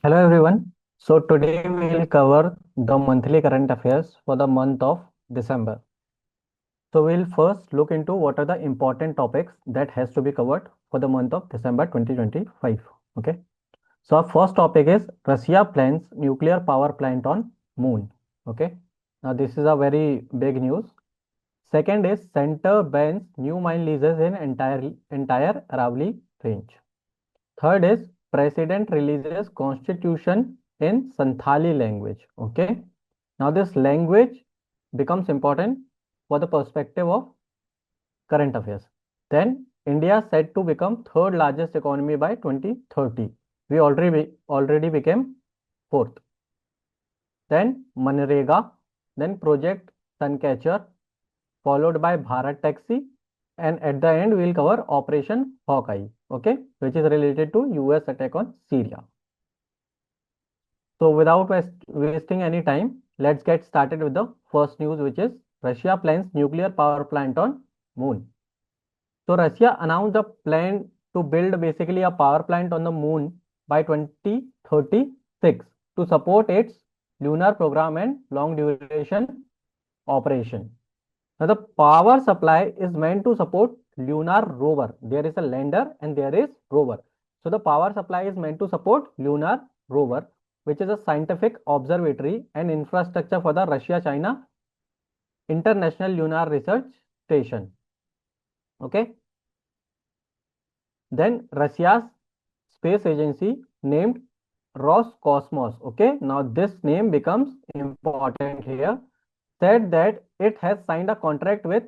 Hello everyone. So today we will cover the monthly current affairs for the month of December. So we'll first look into what are the important topics that has to be covered for the month of December 2025. Okay. So our first topic is Russia plans nuclear power plant on moon. Okay. Now this is a very big news. Second is center bans new mine leases in entire Aravalli range. Third is president releases constitution in Santhali language. Okay. Now this language becomes important for the perspective of current affairs. Then India said to become third largest economy by 2030. We already became fourth. Then Manrega, then Project Suncatcher, followed by Bharat Taxi, and at the end we'll cover Operation Hawkeye, okay, which is related to US attack on Syria. So without wasting any time, let's get started with the first news, which is Russia plans nuclear power plant on moon. So Russia announced a plan to build basically a power plant on the moon by 2036 to support its lunar program and long duration operation. Now the power supply is meant to support lunar rover. There is a lander and there is rover. So the power supply is meant to support lunar rover, which is a scientific observatory and infrastructure for the Russia-China International Lunar Research Station. Okay. Then Russia's space agency named Roscosmos. Okay. Now this name becomes important here. Said that it has signed a contract with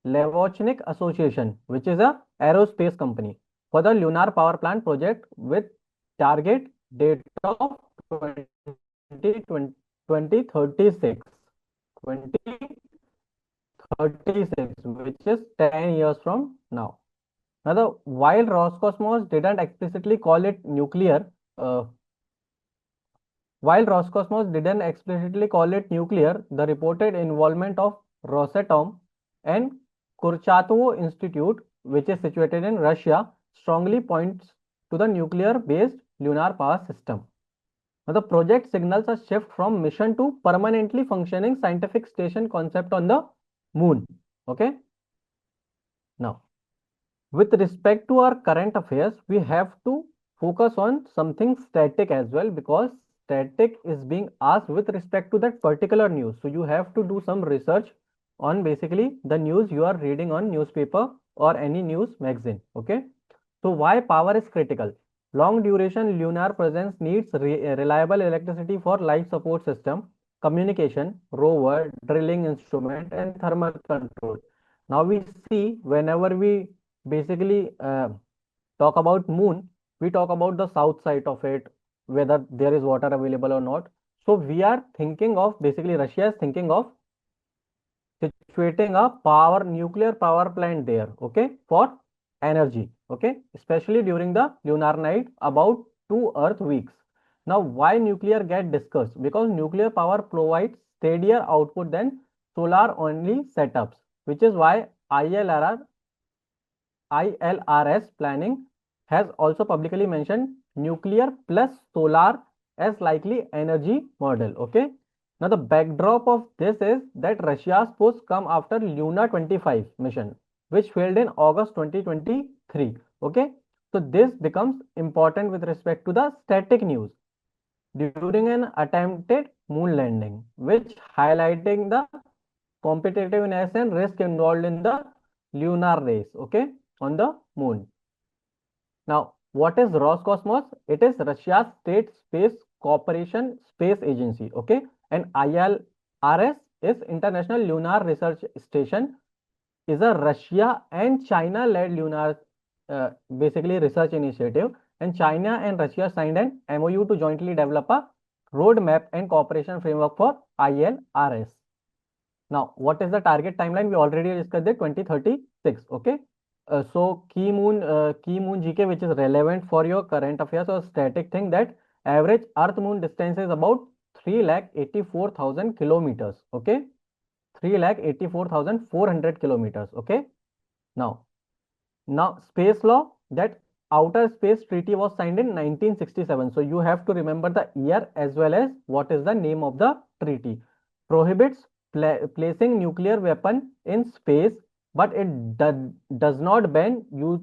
Levochnik Association, which is a aerospace company, for the lunar power plant project with target date of 2036, 2036, which is 10 years from now. Now, while Roscosmos didn't explicitly call it nuclear, uh, the reported involvement of Rosatom and Kurchatovo Institute, which is situated in Russia, strongly points to the nuclear-based lunar power system. Now, the project signals a shift from mission to permanently functioning scientific station concept on the moon. Okay. Now, with respect to our current affairs, we have to focus on something static as well, because static is being asked with respect to that particular news. So you have to do some research on basically the news you are reading on newspaper or any news magazine. Okay. So why power is critical? Long duration lunar presence needs reliable electricity for life support system, communication, rover, drilling instrument, and thermal control. Now we see whenever we basically talk about moon, we talk about the south side of it, whether there is water available or not. So we are thinking of, basically Russia is thinking of situating a nuclear power plant there, okay, for energy, okay, especially during the lunar night about 2 Earth weeks. Now, why nuclear get discussed? Because nuclear power provides steadier output than solar only setups, which is why ILRS planning has also publicly mentioned nuclear plus solar as likely energy model. Okay. Now the backdrop of this is that Russia's post come after Luna 25 mission, which failed in August 2023. Okay. So this becomes important with respect to the static news during an attempted moon landing, which highlighting the competitiveness and risk involved in the lunar race, okay, on the moon. Now, what is Roscosmos? It is Russia's state space cooperation space agency, okay, and ILRS is International Lunar Research Station, is a Russia and China led lunar basically research initiative, and China and Russia signed an MOU to jointly develop a roadmap and cooperation framework for ILRS. Now, what is the target timeline? We already discussed it, 2036. Okay. So key moon GK, which is relevant for your current affairs or static thing, that average Earth moon distance is about 3,84,000 kilometers. Okay. 3,84,400 kilometers. Okay. Now space law, that Outer Space Treaty was signed in 1967. So you have to remember the year as well as what is the name of the treaty. Prohibits placing nuclear weapon in space, but it does not ban use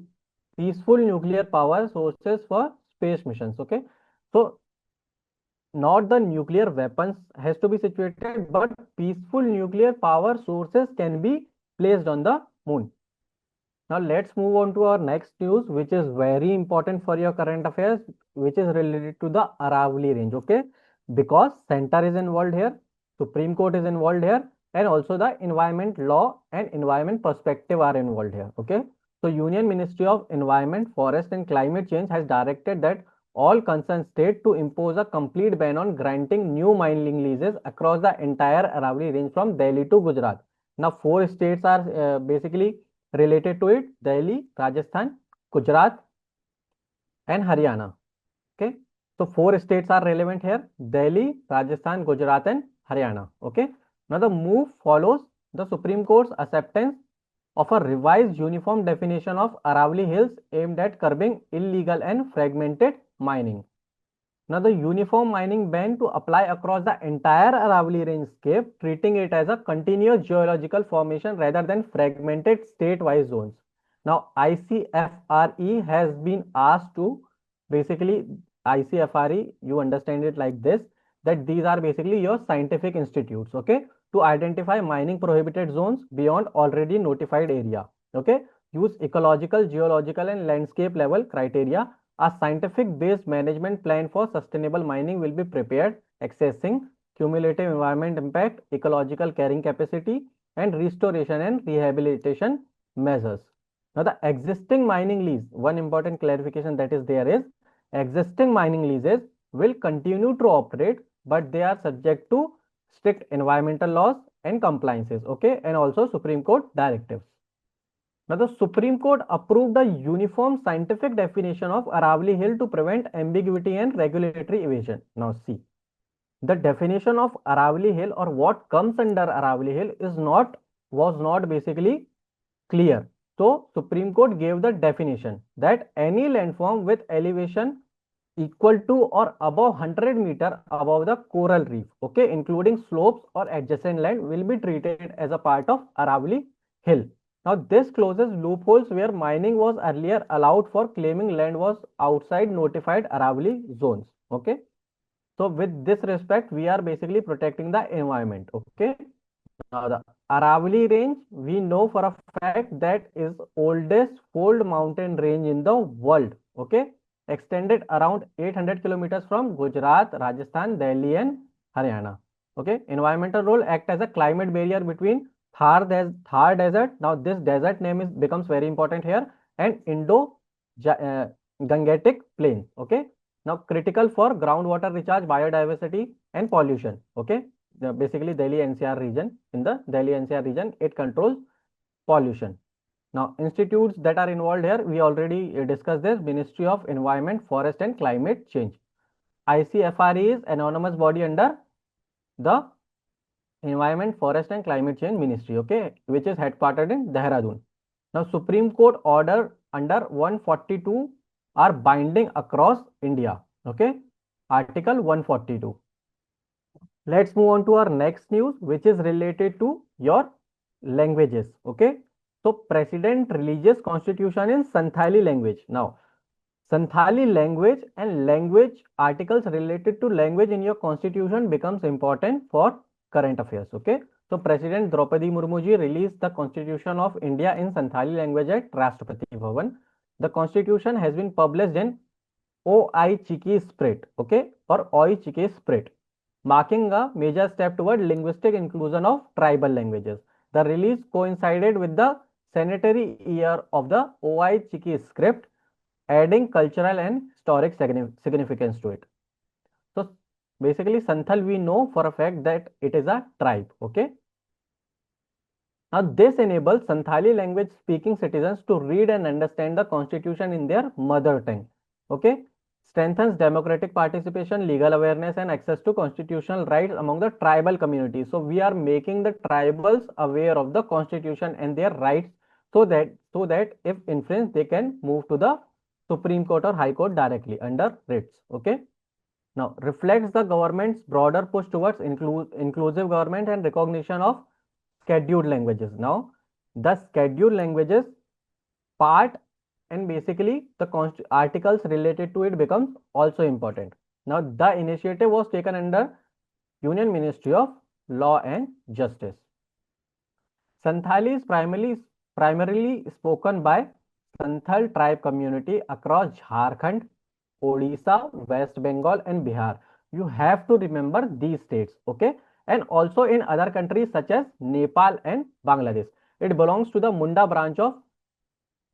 peaceful nuclear power sources for space missions. Okay, so not the nuclear weapons has to be situated, but peaceful nuclear power sources can be placed on the moon. Now let's move on to our next news, which is very important for your current affairs, which is related to the Aravalli range. Okay, because center is involved here, Supreme Court is involved here, and also the environment law and environment perspective are involved here. Okay, so Union Ministry of Environment, Forest and Climate Change has directed that all concerned state to impose a complete ban on granting new mining leases across the entire Aravalli range from Delhi to Gujarat. Now, four states are basically related to it: Delhi, Rajasthan, Gujarat, and Haryana. Okay, so four states are relevant here: Delhi, Rajasthan, Gujarat, and Haryana. Okay, now the move follows the Supreme Court's acceptance of a revised uniform definition of Aravalli Hills aimed at curbing illegal and fragmented mining. Now, the uniform mining ban to apply across the entire Aravalli rangescape, treating it as a continuous geological formation rather than fragmented state-wise zones. Now, ICFRE has been asked to basically, ICFRE, you understand it like this, that these are basically your scientific institutes, okay, to identify mining prohibited zones beyond already notified area, okay. Use ecological, geological, and landscape level criteria. A scientific based management plan for sustainable mining will be prepared, accessing cumulative environment impact, ecological carrying capacity, and restoration and rehabilitation measures. Now, the existing mining lease, one important clarification that is there is existing mining leases will continue to operate, but they are subject to strict environmental laws and compliances, okay, and also Supreme Court directives. Now, the Supreme Court approved the uniform scientific definition of Aravalli Hill to prevent ambiguity and regulatory evasion. Now, see, the definition of Aravalli Hill or what comes under Aravalli Hill was not basically clear. So, Supreme Court gave the definition that any landform with elevation equal to or above 100 meter above the coral reef, okay, including slopes or adjacent land, will be treated as a part of Aravalli Hill. Now, this closes loopholes where mining was earlier allowed for claiming land was outside notified Aravalli zones. Okay. So, with this respect, we are basically protecting the environment. Okay. Now, the Aravalli range, we know for a fact that is oldest fold mountain range in the world. Okay. Extended around 800 kilometers from Gujarat, Rajasthan, Delhi, and Haryana. Okay. Environmental role act as a climate barrier between Thar Desert. Now, this desert name becomes very important here, and Gangetic Plain. Okay. Now, critical for groundwater recharge, biodiversity, and pollution. Okay. Basically, Delhi NCR region. In the Delhi NCR region, it controls pollution. Now, institutes that are involved here, we already discussed this: Ministry of Environment, Forest, and Climate Change. ICFRE is anonymous body under the Environment, Forest and Climate Change Ministry, okay, which is headquartered in Dehradun. Now, Supreme Court order under 142 are binding across India, okay, Article 142. Let's move on to our next news, which is related to your languages, okay. So, President releases Constitution in Santhali language. Now, Santhali language and language articles related to language in your constitution becomes important for current affairs. Okay. So, President Draupadi Murmu ji released the Constitution of India in Santhali language at Rashtrapati Bhavan. The Constitution has been published in OI Chiki Spirit, okay, or OI Chiki Spirit, marking a major step toward linguistic inclusion of tribal languages. The release coincided with the centenary year of the OI Chiki script, adding cultural and historic significance to it. So, basically, Santhal, we know for a fact that it is a tribe, okay. Now, this enables Santhali language speaking citizens to read and understand the constitution in their mother tongue, okay. Strengthens democratic participation, legal awareness, and access to constitutional rights among the tribal communities. So, we are making the tribals aware of the constitution and their rights, so that if infringed, they can move to the Supreme Court or High Court directly under writs. Okay. Now, reflects the government's broader push towards inclusive government and recognition of scheduled languages. Now, the scheduled languages part and basically the articles related to it becomes also important. Now, the initiative was taken under Union Ministry of Law and Justice. Santhali is primarily spoken by Santhal tribe community across Jharkhand, Odisha, West Bengal, and Bihar. You have to remember these states, okay? And also in other countries such as Nepal and Bangladesh. It belongs to the Munda branch of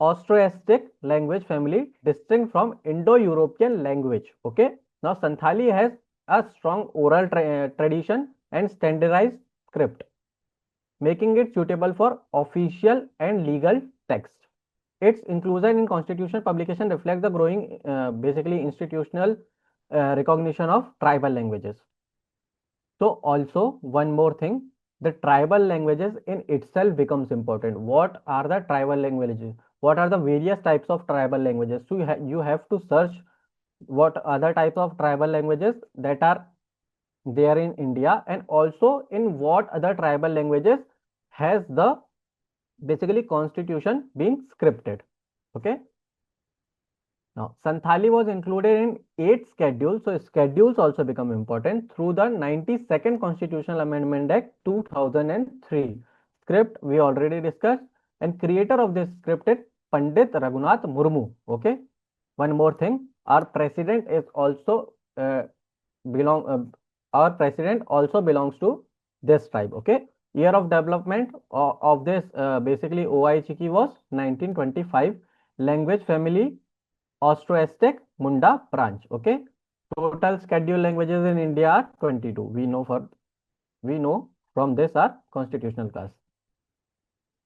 Austroasiatic language family, distinct from Indo-European language, okay? Now, Santhali has a strong oral tradition and standardized script, making it suitable for official and legal text. Its inclusion in constitutional publication reflects the growing, basically institutional recognition of tribal languages. So also one more thing, the tribal languages in itself becomes important. What are the tribal languages? What are the various types of tribal languages? So you have to search what other types of tribal languages that are there in India, and also in what other tribal languages has the basically constitution being scripted. Okay. Now, Santhali was included in 8 schedules, so schedules also become important through the 92nd Constitutional Amendment Act 2003. Script we already discussed, and creator of this script is Pandit Raghunath Murmu. Okay. One more thing, our president is also our president also belongs to this tribe. Okay. Year of development of this basically OICK was 1925. Language family Austroasiatic Munda branch. Okay. Total scheduled languages in India are 22. We know from this our constitutional class.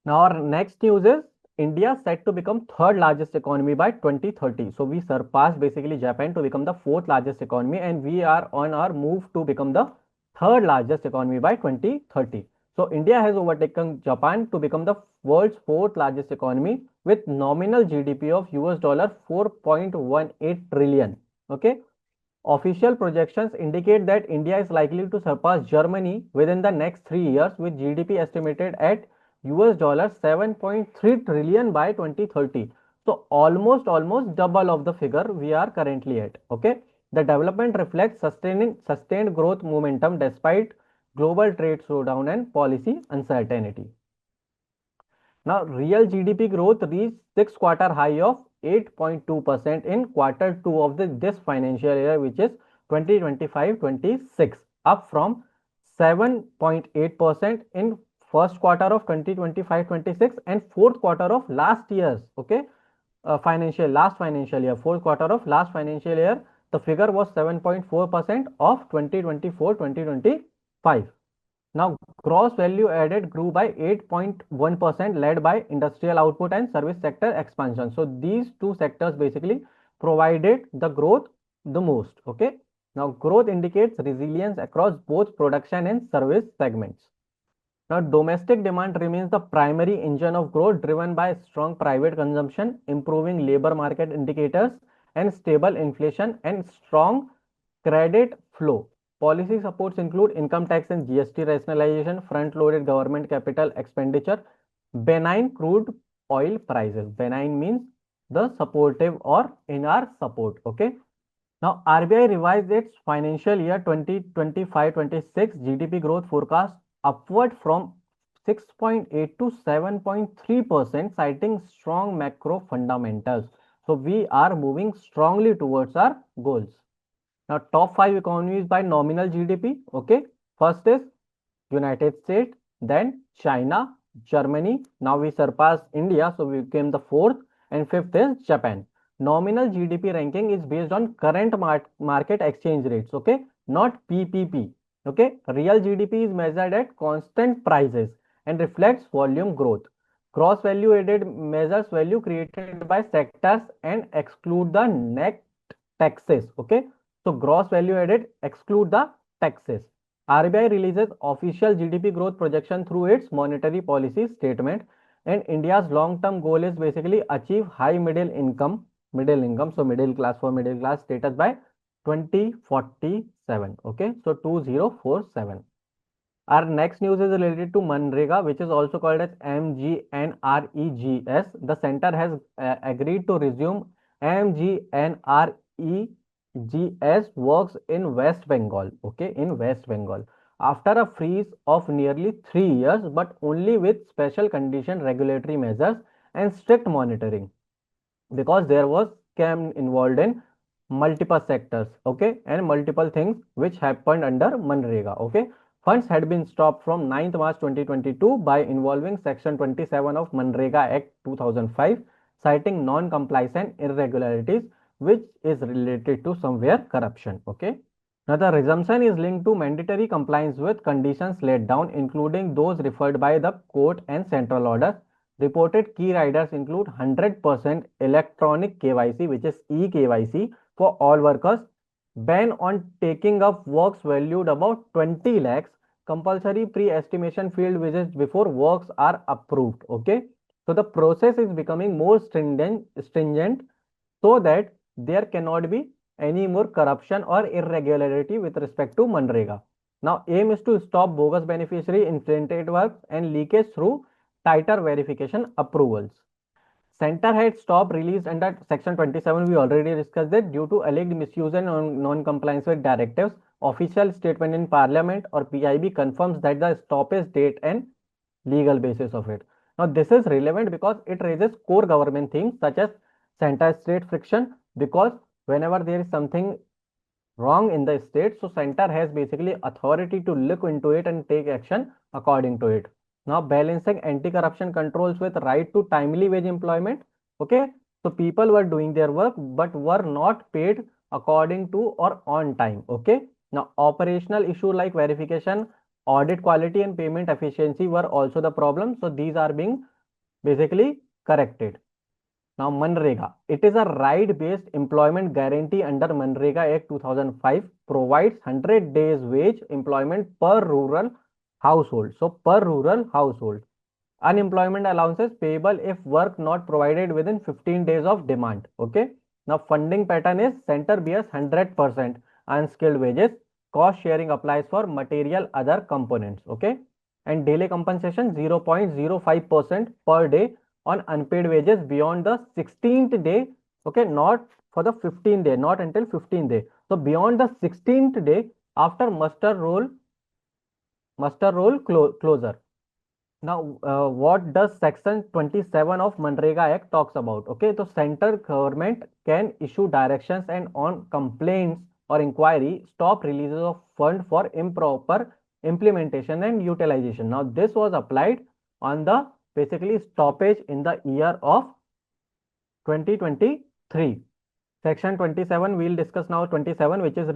Now our next news is India set to become third largest economy by 2030. So we surpassed basically Japan to become the fourth largest economy, and we are on our move to become the third largest economy by 2030. So India has overtaken Japan to become the world's fourth largest economy with nominal GDP of $4.18 trillion. Okay. Official projections indicate that India is likely to surpass Germany within the next 3 years, with GDP estimated at $7.3 trillion by 2030. So almost double of the figure we are currently at. Okay. The development reflects sustained growth momentum despite global trade slowdown and policy uncertainty. Now, real GDP growth reached 6-quarter high of 8.2% in quarter 2 of this financial year, which is 2025-26, up from 7.8% in first quarter of 2025-26 and fourth quarter of last year's, okay, last financial year, fourth quarter of last financial year, the figure was 7.4% of 2024-2025. Now, gross value added grew by 8.1%, led by industrial output and service sector expansion. So these two sectors basically provided the growth the most. Okay. Now, growth indicates resilience across both production and service segments. Now, domestic demand remains the primary engine of growth, driven by strong private consumption, improving labor market indicators, and stable inflation and strong credit flow. Policy supports include income tax and GST rationalization, front-loaded government capital expenditure, benign crude oil prices. Benign means the supportive or in our support. Okay. Now, RBI revised its financial year 2025-26 GDP growth forecast upward from 6.8 to 7.3%, citing strong macro fundamentals. So we are moving strongly towards our goals. Now, top 5 economies by nominal GDP. Okay. First is United States, then China, Germany. Now we surpassed India, so we became the fourth, and fifth is Japan. Nominal GDP ranking is based on current market exchange rates. Okay. Not PPP. Okay. Real GDP is measured at constant prices and reflects volume growth. Gross value added measures value created by sectors and exclude the net taxes. Okay. So gross value added exclude the taxes. RBI releases official GDP growth projection through its monetary policy statement, and India's long-term goal is basically achieve high middle income middle income, so middle class, for middle class status by 2047. Okay, so 2047. Our next news is related to MNREGA, which is also called as MGNREGS. The center has agreed to resume MGNREGS works in West Bengal. Okay, in West Bengal. After a freeze of nearly 3 years, but only with special condition, regulatory measures, and strict monitoring, because there was scam involved in multiple sectors, okay, and multiple things which happened under Manrega, okay. Funds had been stopped from 9th March 2022 by involving Section 27 of Manrega Act 2005, citing non-compliance and irregularities, which is related to somewhere corruption, okay. Now, the resumption is linked to mandatory compliance with conditions laid down, including those referred by the court and central orders. Reported key riders include 100% electronic KYC, which is eKYC, for all workers, ban on taking up works valued about 20 lakhs, compulsory pre-estimation field visits before works are approved. Okay, so the process is becoming more stringent so that there cannot be any more corruption or irregularity with respect to Manrega. Now, aim is to stop bogus beneficiary incentive work and leakage through tighter verification approvals. Center had stopped released under Section 27. We already discussed that due to alleged misuse and non-compliance with directives. Official statement in Parliament or PIB confirms that the stoppage date and legal basis of it. Now, this is relevant because it raises core government themes such as center-state friction, because whenever there is something wrong in the state, so center has basically authority to look into it and take action according to it. Now, balancing anti-corruption controls with right to timely wage employment. Okay, so people were doing their work but were not paid according to or on time. Okay, now operational issue like verification, audit quality, and payment efficiency were also the problem, so these are being basically corrected. Now, Manrega. It is a right-based employment guarantee under Manrega Act 2005, provides 100 days wage employment per rural household. So, per rural household. Unemployment allowances payable if work not provided within 15 days of demand. Okay. Now, funding pattern is center bears 100% unskilled wages. Cost sharing applies for material other components. Okay. And daily compensation 0.05% per day on unpaid wages beyond the 16th day. Okay, not for the 15th day, not until 15th day. So beyond the 16th day after muster roll closure. Now, what does Section 27 of Manrega Act talks about? Okay, so center government can issue directions and on complaints or inquiry, stop releases of fund for improper implementation and utilization. Now, this was applied on the basically stoppage in the year of 2023. Section 27, we'll discuss now 27, which is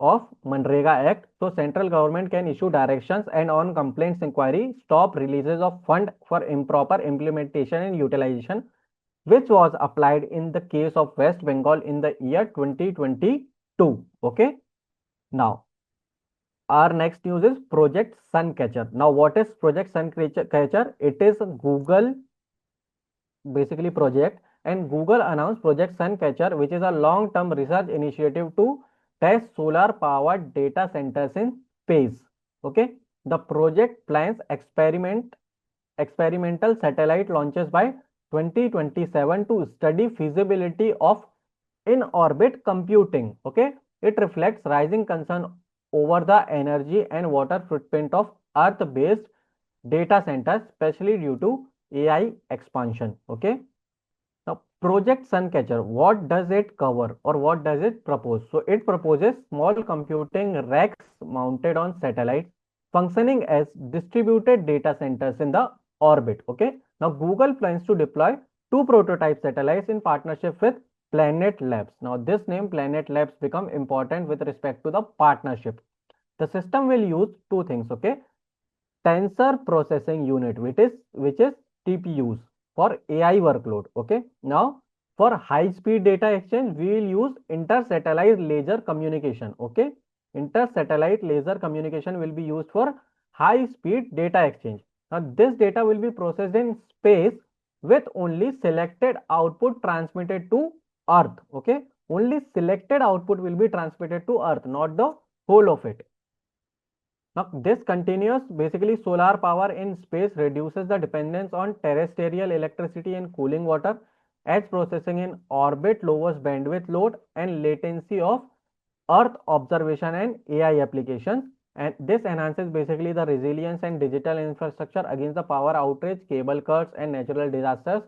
of Manrega Act. So central government can issue directions and on complaints inquiry, stop releases of fund for improper implementation and utilization, which was applied in the case of West Bengal in the year 2022. Okay. Now, our next news is Project Suncatcher. Now, what is Project Suncatcher? It is a Google basically project, and Google announced Project Suncatcher, which is a long-term research initiative to test solar-powered data centers in space. Okay, the project plans experimental satellite launches by 2027 to study feasibility of in-orbit computing. Okay, it reflects rising concern over the energy and water footprint of Earth-based data centers, especially due to AI expansion. Okay. Now, Project Suncatcher, what does it cover or what does it propose? So, it proposes small computing racks mounted on satellites functioning as distributed data centers in the orbit. Okay. Now, Google plans to deploy 2 prototype satellites in partnership with Planet Labs. Now, this name Planet Labs become important with respect to the partnership. The system will use two things. Okay. Tensor processing unit, which is TPUs for AI workload. Okay. Now, for high-speed data exchange, we will use inter-satellite laser communication. Okay. Inter-satellite laser communication will be used for high-speed data exchange. Now, this data will be processed in space with only selected output transmitted to Earth. Okay, only selected output will be transmitted to Earth, not the whole of it. Now, this continuous, basically solar power in space reduces the dependence on terrestrial electricity and cooling water, as processing in orbit lowers bandwidth load and latency of Earth observation and AI applications. And this enhances basically the resilience and digital infrastructure against the power outage, cable cuts, and natural disasters,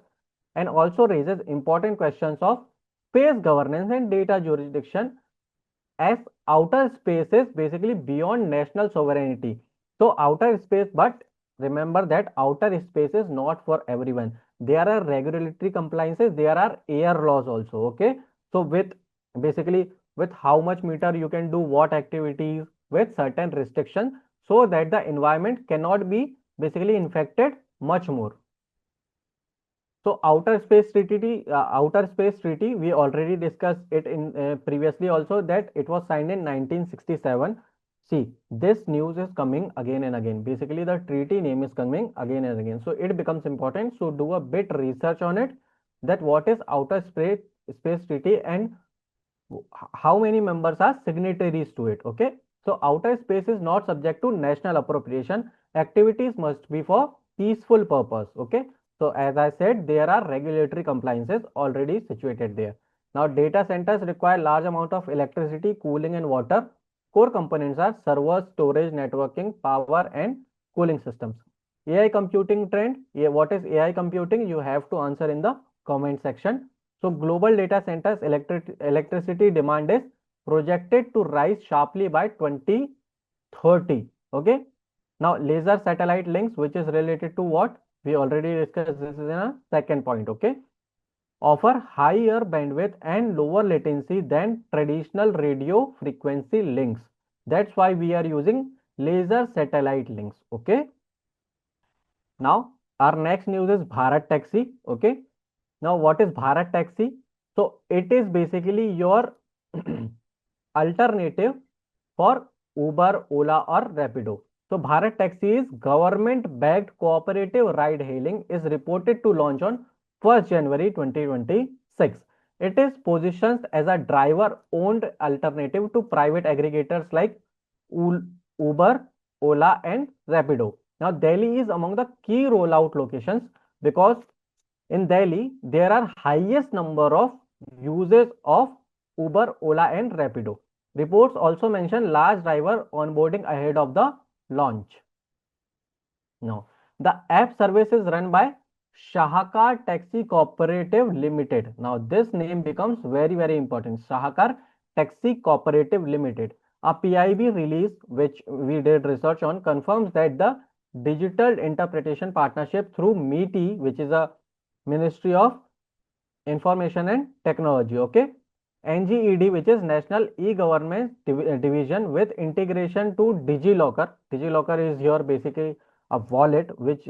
and also raises important questions of space governance and data jurisdiction, as outer space is basically beyond national sovereignty. So outer space, but remember that outer space is not for everyone. There are regulatory compliances, there are air laws also. Okay, so with basically with how much meter you can do what activities with certain restrictions, so that the environment cannot be basically infected much more. So outer space treaty, we already discussed it in previously also, that it was signed in 1967. See, this news is coming again and again. Basically, the treaty name is coming again and again. So it becomes important. So do a bit research on it, that what is space treaty and how many members are signatories to it. Okay, so outer space is not subject to national appropriation. Activities must be for peaceful purpose. Okay, so as I said, there are regulatory compliances already situated there. Now data centers require large amount of electricity, cooling, and water. Core components are servers, storage, networking, power, and cooling systems. AI computing trend. Yeah, what is AI computing? You have to answer in the comment section. So global data centers electricity demand is projected to rise sharply by 2030. Okay. Now laser satellite links, which is related to what? We already discussed this is in a second point. Okay. Offer higher bandwidth and lower latency than traditional radio frequency links. That's why we are using laser satellite links. Okay. Now our next news is Bharat Taxi. Okay. Now, what is Bharat Taxi? So, it is basically your alternative for Uber, Ola, or Rapido. So, Bharat Taxi is government-backed cooperative ride-hailing, is reported to launch on 1st January 2026. It is positioned as a driver-owned alternative to private aggregators like Uber, Ola, and Rapido. Now, Delhi is among the key rollout locations because in Delhi, there are highest number of uses of Uber, Ola, and Rapido. Reports also mention large driver onboarding ahead of the launch. Now, the app service is run by Shahakar Taxi Cooperative Limited. Now, this name becomes very, very important. Shahakar Taxi Cooperative Limited. A PIB release, which we did research on, confirms that the digital interpretation partnership through MeetI, which is a Ministry of Information and Technology. Okay. NGED, which is National E-Government Division, with integration to DigiLocker. DigiLocker is your basically a wallet which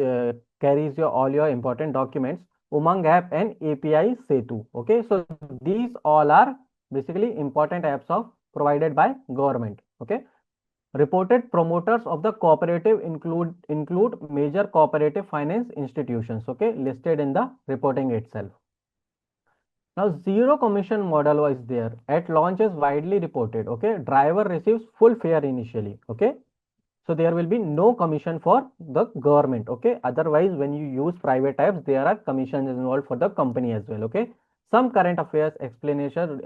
carries your all your important documents. Umang app and API Setu. Okay, so these all are basically important apps of provided by government. Okay. Reported promoters of the cooperative include major cooperative finance institutions. Okay, listed in the reporting itself. Now, zero commission model was there at launch is widely reported. Okay, driver receives full fare initially. Okay, so there will be no commission for the government. Okay, otherwise when you use private apps, there are commissions involved for the company as well. Okay, some current affairs explanation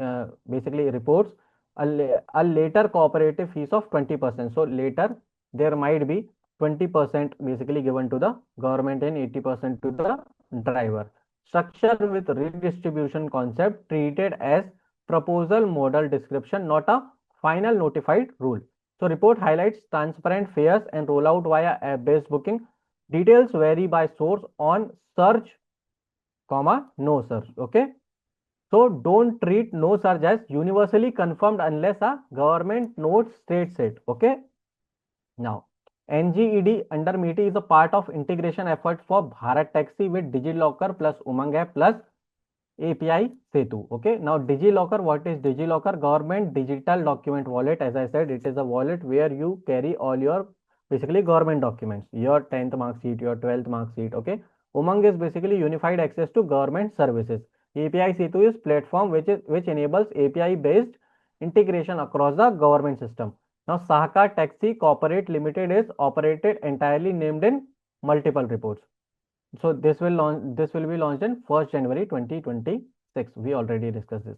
basically reports a later cooperative fees of 20%. So later there might be 20% basically given to the government and 80% to the driver. Structure with redistribution concept treated as proposal model description, not a final notified rule. So report highlights transparent fares and rollout via app-based booking. Details vary by source on search, comma, no search. Okay. So don't treat no surge as universally confirmed unless a government note states it. Okay. Now, NGED under MeetI is a part of integration effort for Bharat Taxi with DigiLocker plus Umang app plus API Setu. Okay. Now, DigiLocker, what is DigiLocker? Government Digital Document Wallet. As I said, it is a wallet where you carry all your basically government documents, your 10th mark sheet, your 12th mark sheet. Okay. Umang is basically unified access to government services. API C2 is platform which enables API based integration across the government system. Now Sahaka Taxi Corporate Limited is operated entirely named in multiple reports. So this will be launched in 1st January 2026. We already discussed this.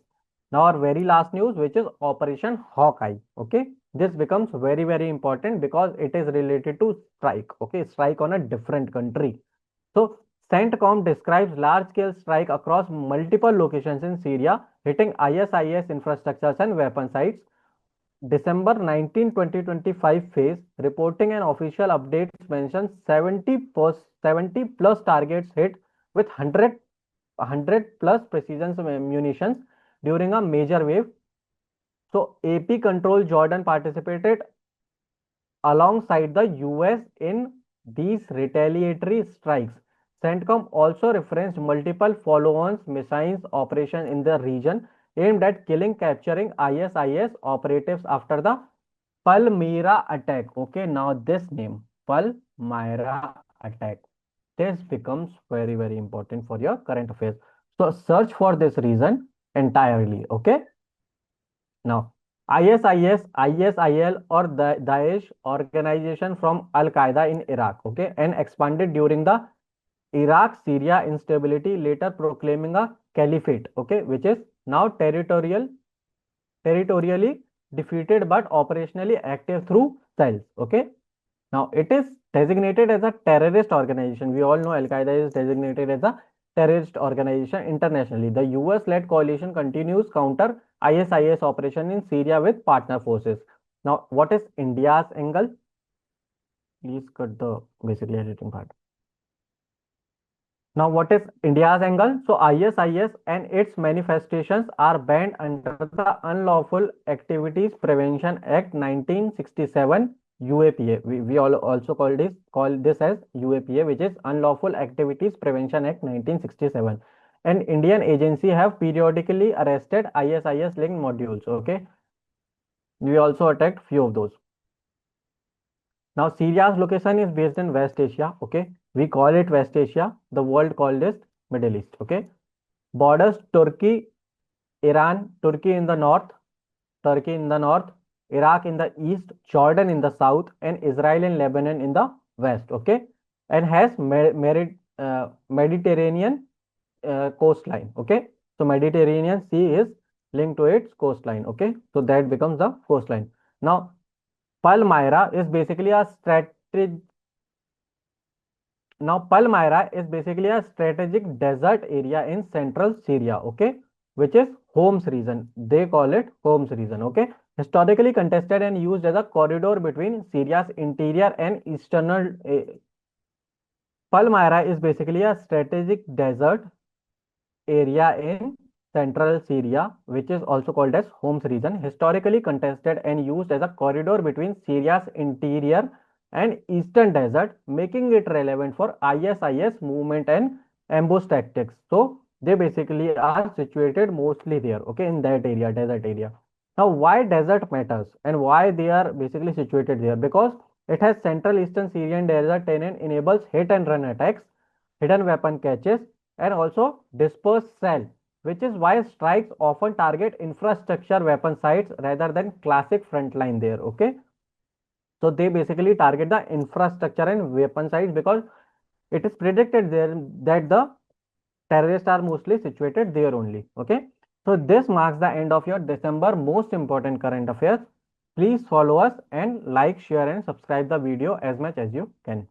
Now our very last news, which is Operation Hawkeye. Okay, this becomes very important because it is related to strike. Okay, strike on a different country. So CENTCOM describes large-scale strike across multiple locations in Syria, hitting ISIS infrastructures and weapon sites. December 19, 2025 phase reporting and official updates mentions 70 plus targets hit with 100 plus precision munitions during a major wave. So AP controlled Jordan participated alongside the US in these retaliatory strikes. CENTCOM also referenced multiple follow-ons missiles operations in the region aimed at killing, capturing ISIS operatives after the Palmyra attack. Okay, now this name, Palmyra attack. This becomes very important for your current affairs. So search for this reason entirely. Okay. Now, ISIL or the Daesh organization from Al Qaeda in Iraq, okay, and expanded during the Iraq-Syria instability, later proclaiming a caliphate, okay, which is now territorially defeated but operationally active through cells, okay. Now, it is designated as a terrorist organization. We all know Al Qaeda is designated as a terrorist organization internationally. The US-led coalition continues counter ISIS operation in Syria with partner forces. Now, what is India's angle? Please cut the basically editing part. Now, what is India's angle? So, ISIS and its manifestations are banned under the Unlawful Activities Prevention Act 1967 UAPA. We all also call this as UAPA, which is Unlawful Activities Prevention Act 1967. And Indian agency have periodically arrested ISIS linked modules. Okay, we also attacked few of those. Now, Syria's location is based in West Asia. Okay, we call it West Asia. The world called this Middle East. Okay, borders Turkey, Iran, Turkey in the north, Iraq in the east, Jordan in the south, and Israel and Lebanon in the west. Okay, and has Mediterranean coastline. Okay, so Mediterranean Sea is linked to its coastline. Okay, so that becomes the coastline. Now, Palmyra is basically a strategic desert area in central Syria, okay, which is Homs region. They call it Homs region, okay. Historically contested and used as a corridor between Syria's interior and external. Palmyra is basically a strategic desert area in central Syria, which is also called as Homs region, historically contested and used as a corridor between Syria's interior and eastern desert, making it relevant for ISIS movement and ambush tactics. So they basically are situated mostly there, okay, in that area, desert area. Now, why desert matters and why they are basically situated there? Because it has central eastern Syrian desert terrain, enables hit and run attacks, hidden weapon caches, and also dispersed cell, which is why strikes often target infrastructure weapon sites rather than classic frontline there, okay. So they basically target the infrastructure and weapon sites because it is predicted there that the terrorists are mostly situated there only, okay. So this marks the end of your December most important current affairs. Please follow us and like, share and subscribe the video as much as you can.